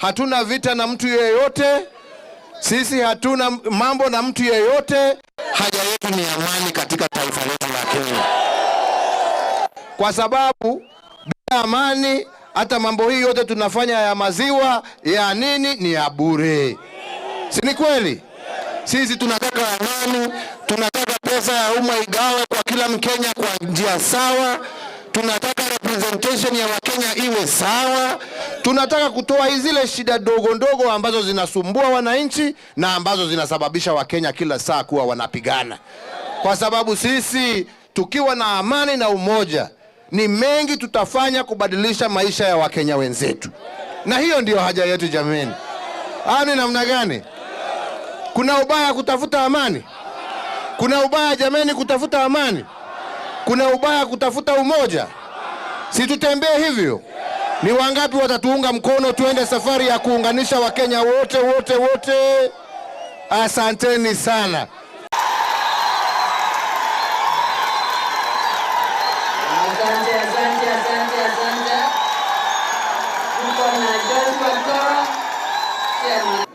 hatuna vita na mtu yeyote. Sisi hatuna mambo na mtu yeyote. Haja yetu ni amani katika taifa letu la Kenya. Kwa sababu bila amani hata mambo hii yote tunafanya ya maziwa ya nini ni ya bure. Si ni kweli? Sisi tunataka amani, tunataka pesa ya umma igawe kwa kila Mkenya kwa njia sawa. Tunataka representation ya Wakenya iwe sawa. Tunataka kutoa zile shida dogo ndogo ambazo zinasumbua wananchi na ambazo zinasababisha Wakenya kila saa kuwa wanapigana. Kwa sababu sisi tukiwa na amani na umoja, ni mengi tutafanya kubadilisha maisha ya Wakenya wenzetu. Na hiyo ndio haja yetu jameni. Ni namna gani? Kuna ubaya kutafuta amani? Kuna ubaya jameni kutafuta amani? Kuna ubaya kutafuta umoja? Si tutembee hivyo? Ni wangapi watatuunga mkono tuende safari ya kuunganisha Wakenya wote wote wote? Asanteni sana.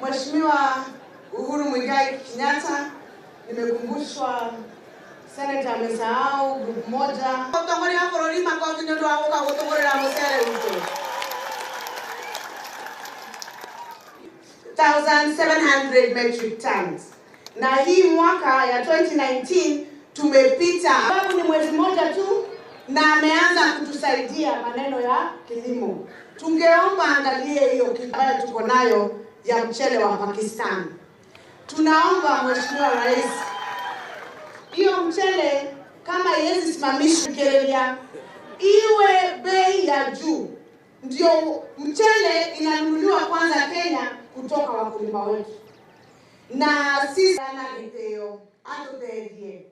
Mheshimiwa Uhuru Kenyatta, nimekumbushwa Senator amesahau group moja. Utongori hapo rolima kwa vile ndio hapo kwa utongori la msele huko. 1700 metric tons. Na hii mwaka ya 2019 tumepita. Sababu ni mwezi mmoja tu na ameanza kutusaidia maneno ya kilimo. Tungeomba angalie hiyo kitu ambayo tuko nayo ya mchele wa Pakistan. Tunaomba Mheshimiwa Rais, hiyo mchele kama yezi simamishwe Kenya iwe bei ya juu. Ndio mchele inanunuliwa kwanza Kenya kutoka wakulima wetu. Na sisi analiteo atoteje.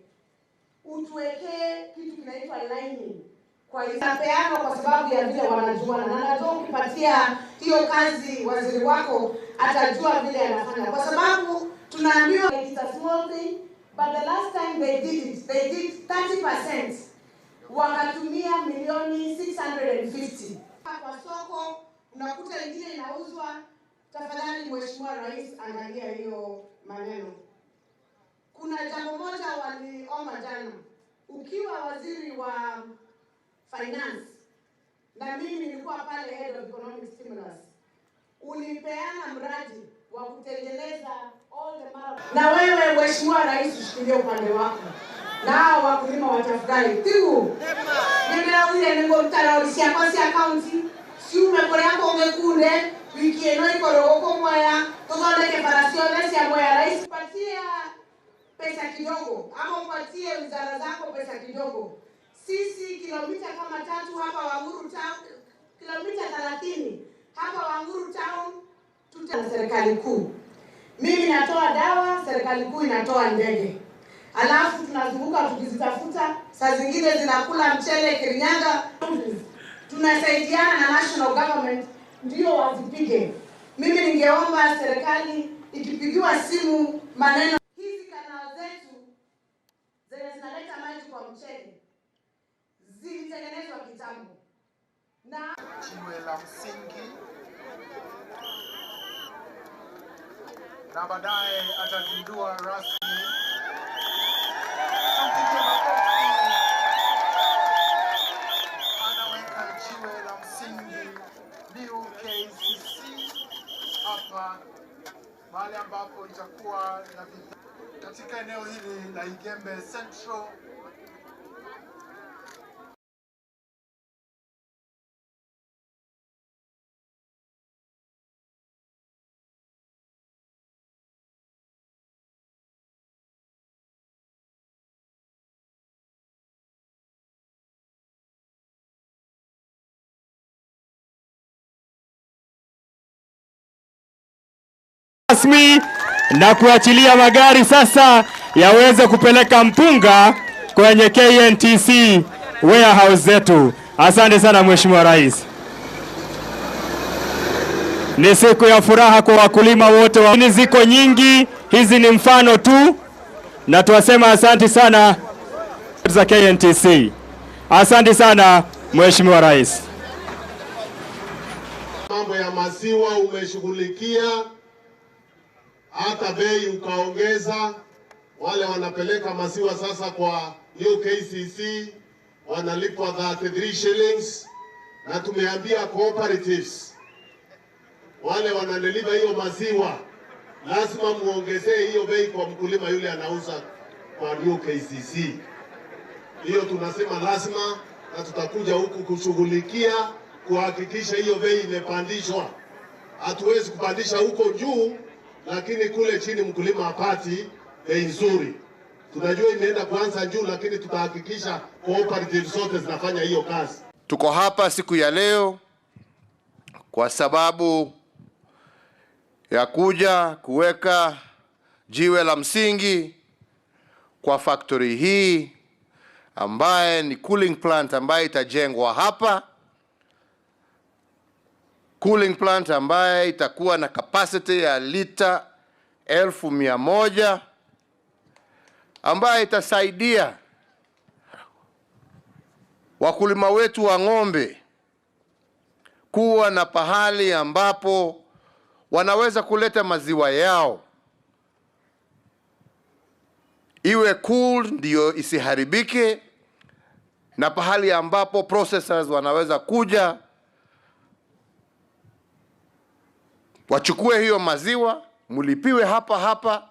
Utuwekee kitu kinaitwa lining kwa isapeano kwa sababu ya vile wanajuana. Na najua ukipatia hiyo kazi waziri wako atajua vile anafanya. Kwa sababu tunaambiwa it's a small thing, but the last time they did 30%. Wakatumia milioni 650. Kwa soko unakuta ingine inauzwa. Tafadhali Mheshimiwa Rais angalia hiyo maneno. Kuna jambo moja waliomba jana. Ukiwa waziri wa finance na mimi nilikuwa pale head of economic stimulus, ulipeana mradi wa kutengeneza all the na wewe Mheshimiwa Rais ushikilie upande wako. Na wakulima watafurahi tu. Ndio ile ngo mtaraulisia kwa akaunti. Si umekore hapo ungekunde wiki eno ikoroko moya tozaleke parasione ya moya Rais patia pesa kidogo ama upatie wizara zako pesa kidogo. Sisi kilomita kama 3 hapa Wanguru town, kilomita 30 hapa Wanguru town tuta serikali kuu. Mimi natoa dawa, serikali kuu inatoa ndege. Alafu tunazunguka tukizitafuta, saa zingine zinakula mchele Kirinyaga. Tunasaidiana na national government ndio wazipige. Mimi ningeomba serikali ikipigiwa simu maneno hizi kanali zetu zenye zinaleta maji kwa mchele zilitengenezwa kitambo. Na jiwe la msingi na baadaye atazindua rasmi. Anaweka jiwe la msingi new KCC hapa mahali ambapo itakuwa na katika eneo hili la Igembe Central. Rasmi na kuachilia magari sasa yaweze kupeleka mpunga kwenye KNTC warehouse zetu. Asante sana Mheshimiwa Rais. Ni siku ya furaha kwa wakulima wote wa ziko nyingi, hizi ni mfano tu na tuwasema asante sana za KNTC. Asante sana Mheshimiwa Rais. mambo ya maziwa umeshughulikia, hata bei ukaongeza. Wale wanapeleka maziwa sasa kwa UKCC wanalipwa 33 shillings, na tumeambia cooperatives wale wanadeliver hiyo maziwa lazima muongezee hiyo bei kwa mkulima yule anauza kwa UKCC. Hiyo tunasema lazima, na tutakuja huku kushughulikia kuhakikisha hiyo bei imepandishwa. Hatuwezi kupandisha huko juu lakini kule chini mkulima hapati bei nzuri. Tunajua imeenda kuanza juu, lakini tutahakikisha cooperatives zote zinafanya hiyo kazi. Tuko hapa siku ya leo kwa sababu ya kuja kuweka jiwe la msingi kwa factory hii ambaye ni cooling plant ambaye itajengwa hapa. Cooling plant ambaye itakuwa na capacity ya lita 1,100 ambaye itasaidia wakulima wetu wa ng'ombe kuwa na pahali ambapo wanaweza kuleta maziwa yao iwe cool, ndio isiharibike, na pahali ambapo processors wanaweza kuja wachukue hiyo maziwa, mulipiwe hapa hapa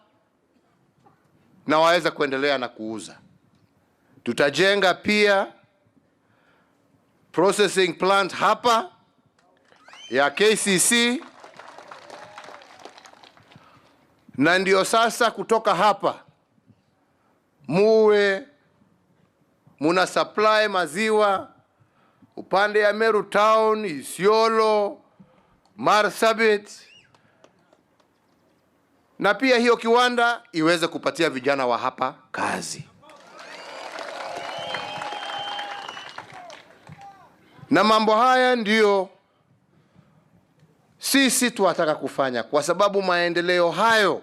na waweza kuendelea na kuuza. Tutajenga pia processing plant hapa ya KCC, na ndio sasa kutoka hapa muwe muna supply maziwa upande ya Meru Town, Isiolo, Marsabit, na pia hiyo kiwanda iweze kupatia vijana wa hapa kazi. Na mambo haya ndio sisi tunataka kufanya, kwa sababu maendeleo hayo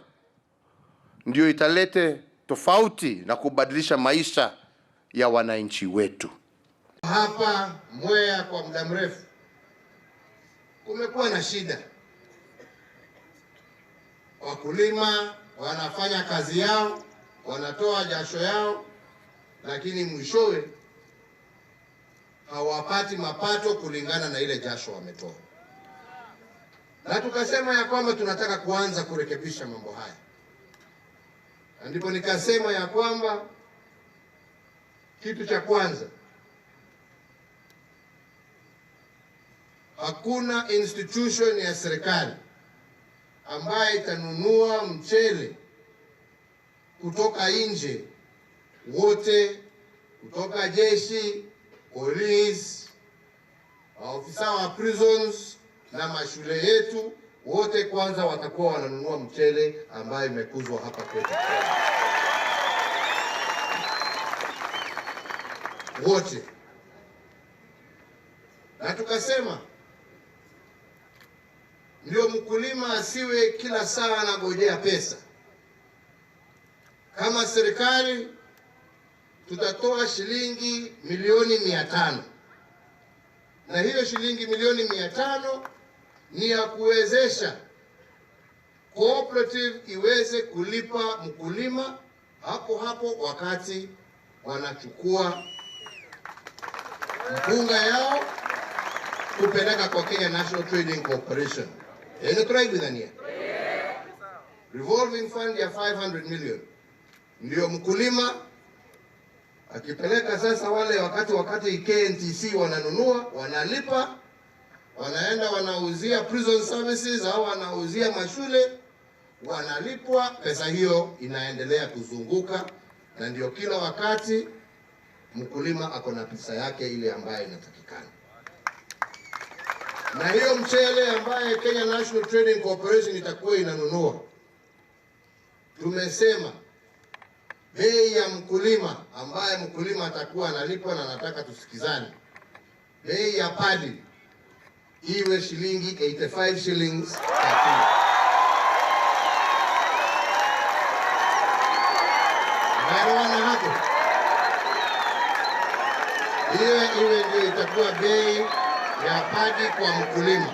ndio italete tofauti na kubadilisha maisha ya wananchi wetu. Hapa Mwea kwa muda mrefu kumekuwa na shida. Wakulima wanafanya kazi yao, wanatoa jasho yao, lakini mwishowe hawapati mapato kulingana na ile jasho wametoa. Na tukasema ya kwamba tunataka kuanza kurekebisha mambo haya. Na ndipo nikasema ya kwamba kitu cha kwanza, hakuna institution ya serikali ambaye itanunua mchele kutoka nje. Wote kutoka jeshi, police, maofisa wa prisons na mashule yetu, wote kwanza watakuwa wananunua mchele ambaye imekuzwa hapa kwetu. Wote. Na tukasema ndio mkulima asiwe kila saa anangojea pesa. Kama serikali tutatoa shilingi milioni 500. Na hiyo shilingi milioni 500 ni ya kuwezesha cooperative iweze kulipa mkulima hapo hapo wakati wanachukua mpunga yao kupeleka kwa Kenya National Trading Corporation. Revolving fund ya 500 million. Ndio mkulima akipeleka sasa, wale wakati KNTC wananunua, wanalipa, wanaenda wanauzia prison services au wanauzia mashule, wanalipwa, pesa hiyo inaendelea kuzunguka, na ndio kila wakati mkulima ako na pesa yake ile ambayo inatakikana. Na hiyo mchele ambaye Kenya National Trading Corporation itakuwa inanunua, tumesema bei ya mkulima ambaye mkulima atakuwa analipwa, na nataka tusikizane, bei ya padi iwe shilingi 85 shillings per kilo. Naelewana hapo? Iwe ndio itakuwa bei ya padi kwa mkulima.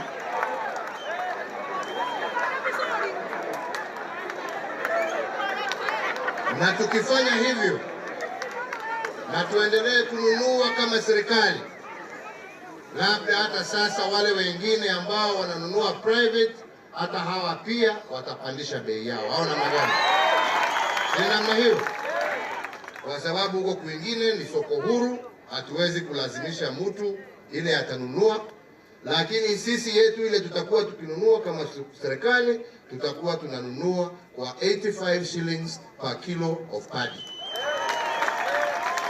Na tukifanya hivyo na tuendelee kununua kama serikali, labda hata sasa wale wengine ambao wananunua private, hata hawa pia watapandisha bei yao. Au namna gani? Ni namna hiyo. Kwa sababu huko kwingine ni soko huru, hatuwezi kulazimisha mtu ile atanunua, lakini sisi yetu ile tutakuwa tukinunua kama serikali, tutakuwa tunanunua kwa 85 shillings per kilo of paddy.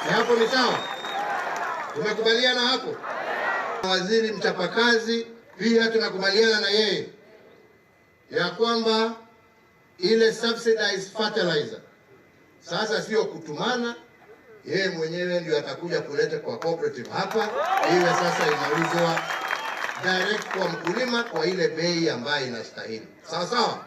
Na hapo ni sawa? Tumekubaliana hapo? Waziri mchapakazi pia tunakubaliana na yeye ya kwamba ile subsidized fertilizer sasa sio kutumana, yeye mwenyewe ndio atakuja kuleta kwa cooperative hapa, iwe sasa inauzwa direct kwa mkulima kwa ile bei ambayo inastahili. Sawa sawa?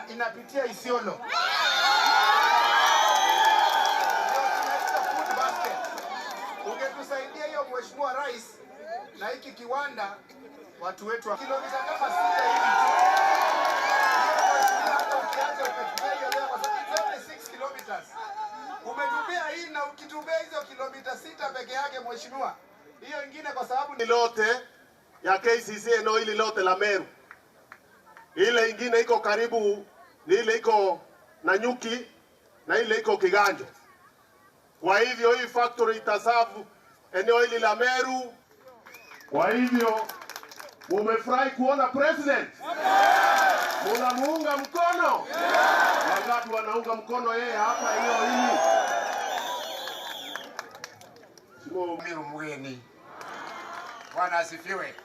Inapitia Isiolo. Food basket. Ungetusaidia hiyo Mheshimiwa Rais na hiki kiwanda watu wetu kilomita kama 6 hivi tu. Hata ukianza ukafikia hiyo leo kwa sababu 6 kilometers. Umetumia hii na ukitumia hizo kilomita 6 peke yake Mheshimiwa. Hiyo ingine kwa sababu ni lote ya KCC eneo hili lote la Meru. Ile ingine iko karibu ni ile iko Nanyuki na ile iko Kiganjo. Kwa hivyo hii factory itasafu eneo hili la Meru. Kwa hivyo umefurahi kuona president? Unamuunga mkono? wangapi wanaunga mkono yeye hapa eneo hili? Miru mgeni. Bwana asifiwe.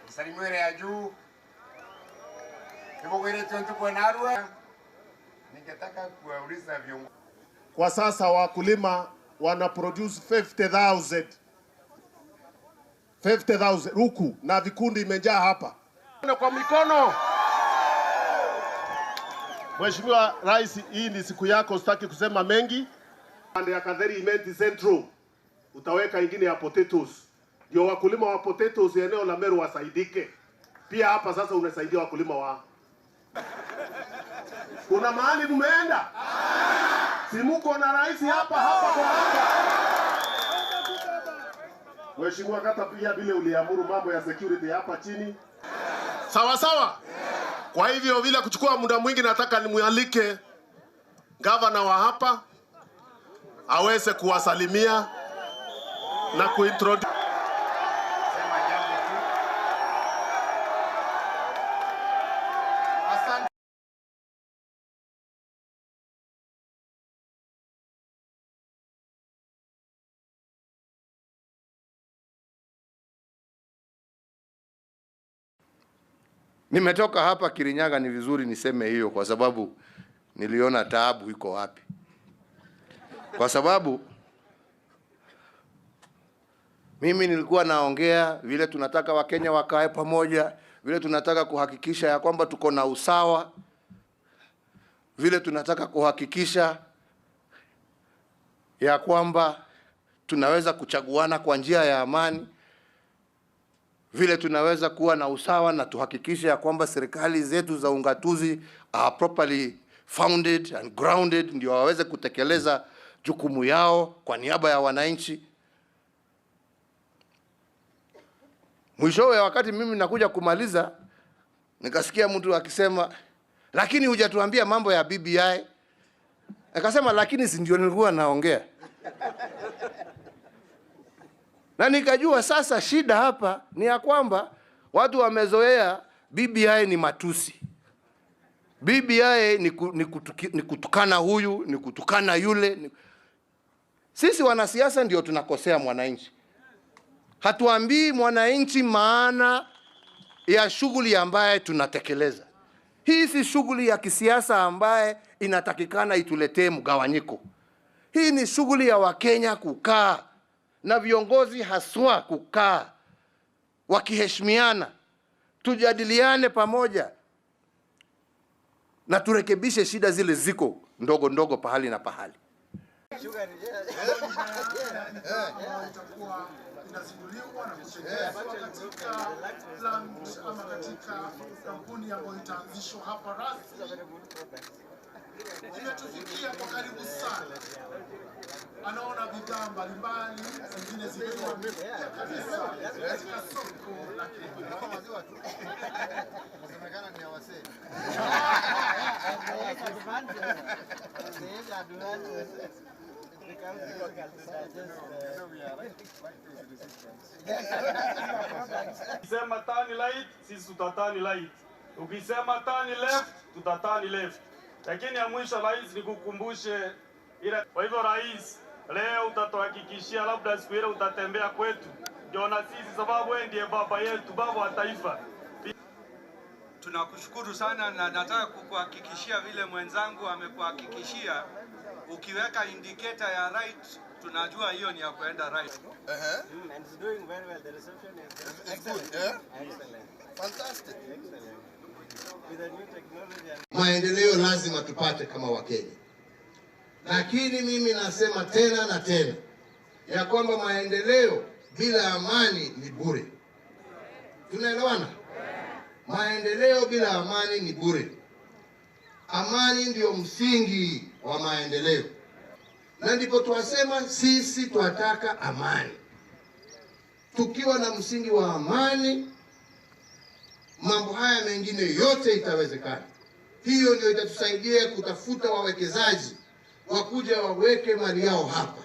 Salimiwe ya juu. Nimogere tuntuko narua. Ningetaka kuwauliza viongozi. Kwa sasa wakulima wana produce 50,000 huku na vikundi imejaa hapa. Kwa mikono. Mheshimiwa Rais, hii ni siku yako, sitaki kusema mengi. Pande ya Kadheri Imenti Central utaweka ingine ya potatoes. Ndio wakulima wa potatoes eneo la Meru wasaidike. Pia hapa sasa unasaidia wakulima wa. Kuna mahali mumeenda? Si muko na rais hapa kwa hapa. Mheshimiwa Kata, pia vile uliamuru mambo ya security hapa chini. Sawa sawa. Kwa hivyo vile kuchukua muda mwingi, nataka nimualike gavana wa hapa aweze kuwasalimia na kuintroduce. Nimetoka hapa Kirinyaga, ni vizuri niseme hiyo kwa sababu niliona taabu iko wapi. Kwa sababu mimi nilikuwa naongea vile tunataka Wakenya wakae pamoja, vile tunataka kuhakikisha ya kwamba tuko na usawa, vile tunataka kuhakikisha ya kwamba tunaweza kuchaguana kwa njia ya amani, vile tunaweza kuwa na usawa na tuhakikishe ya kwamba serikali zetu za ungatuzi are properly founded and grounded, ndio waweze kutekeleza jukumu yao kwa niaba ya wananchi. Mwishowe wakati mimi nakuja kumaliza, nikasikia mtu akisema, lakini hujatuambia mambo ya BBI. Akasema, lakini si ndio nilikuwa naongea. Na nikajua sasa shida hapa ni ya kwamba watu wamezoea BBI ni matusi. BBI ni kutukana huyu, ni kutukana yule. Sisi wanasiasa ndio tunakosea mwananchi. Hatuambii mwananchi maana ya shughuli ambaye tunatekeleza. Hii si shughuli ya kisiasa ambaye inatakikana ituletee mgawanyiko. Hii ni shughuli ya Wakenya kukaa na viongozi haswa kukaa wakiheshimiana, tujadiliane pamoja na turekebishe shida zile ziko ndogo ndogo pahali na pahali. Itakuwa inazinduliwa na kutekelezwa katika plant ama katika kampuni ambayo itaanzishwa hapa rasmi. Imetufikia kwa karibu sana. Anaona bidhaa mbalimbali zingine zikiwa kabisa katika soko la Kenya. Inasemekana ni ya wasee. Ukisema turn right, sisi tutatani right. Ukisema turn left, tutatani left. Lakini ya mwisho rais, nikukumbushe ile. Kwa hivyo rais, leo utatuhakikishia labda siku ile utatembea kwetu. Ndio na sisi sababu wewe ndiye baba yetu, baba wa taifa. Tunakushukuru sana na nataka kukuhakikishia vile mwenzangu amekuhakikishia, ukiweka indicator ya right tunajua hiyo ni ya kwenda right. And it's doing very well. The reception is excellent. Excellent. Fantastic. Excellent. With the new technology and Maendeleo lazima tupate kama Wakenya. Lakini mimi nasema tena na tena ya kwamba maendeleo bila amani ni bure. Tunaelewana? Maendeleo bila amani ni bure. Amani ndio msingi wa maendeleo. Na ndipo tuwasema sisi tunataka amani. Tukiwa na msingi wa amani, mambo haya mengine yote itawezekana. Hiyo ndio itatusaidia kutafuta wawekezaji wakuja waweke mali yao hapa.